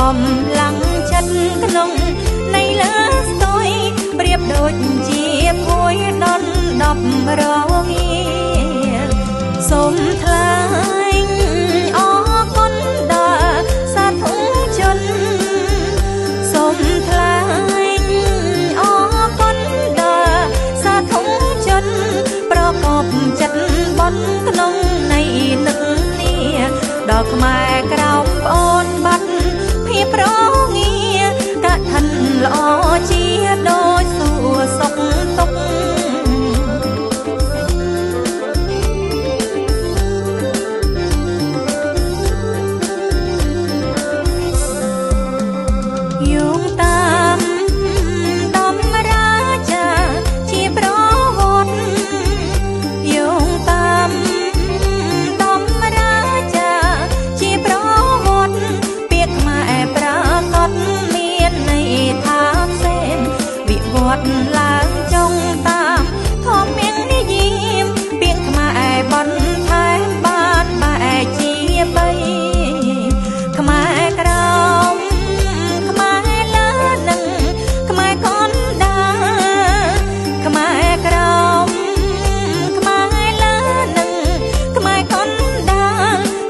កំឡុងចិត្តក្នុងនៃលើស្ទុយប្រៀបដូចជាភួយដុនដប់រងាសូមថ្លែងអរគុណដល់សាធុជនសូមថ្លែងអរគុណដល់សាធុជនប្រកបចិត្តបន់ក្នុងនៃនឹកនេះដល់ខ្មែរក្រោមប្អូនបាត់ភាពប្រងាកឋិនល្អជាដូចសួរសុខទុក្ខយោងតាមដំរាចាជាប្រវត្តិយោងតាមដំរាចាជាប្រវត្តិពាក្យខ្មែរប្រកបមានន័យថាផ្សេងវិវត្តឡើងចុងតាមធម្មមាននិយមពាក្យខ្មែរបន់ថែមបានបែកជាបីខ្មែរក្រោមខ្មែរលើនឹងខ្មែរកនដាខ្មែរក្រោមខ្មែរលើនឹងខ្មែរកនដា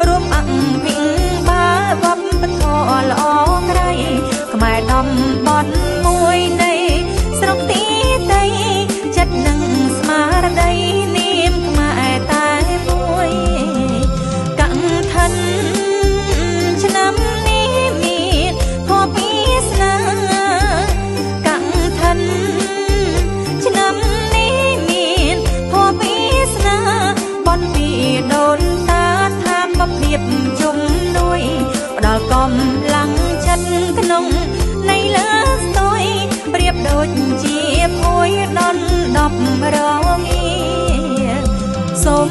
រួមអង្គភិងបាលវប្បធម៌ល្អក្រៃខ្មែរតំបន់មួយនៃស្រុកទីដីចិត្តនឹងស្មារតីនាមខ្មែរតែមួយកឋិនឆ្នាំនេះមានខុសពីស្នាកឋិនឆ្នាំនេះមានខុសពីស្នាបនពីដូនតាថាមភាពជំនួយផ្ដល់កំឡុងចិត្តក្នុងនៃលើស្ទុយប្រៀបដូចជាភួយដុនដប់រងាសូម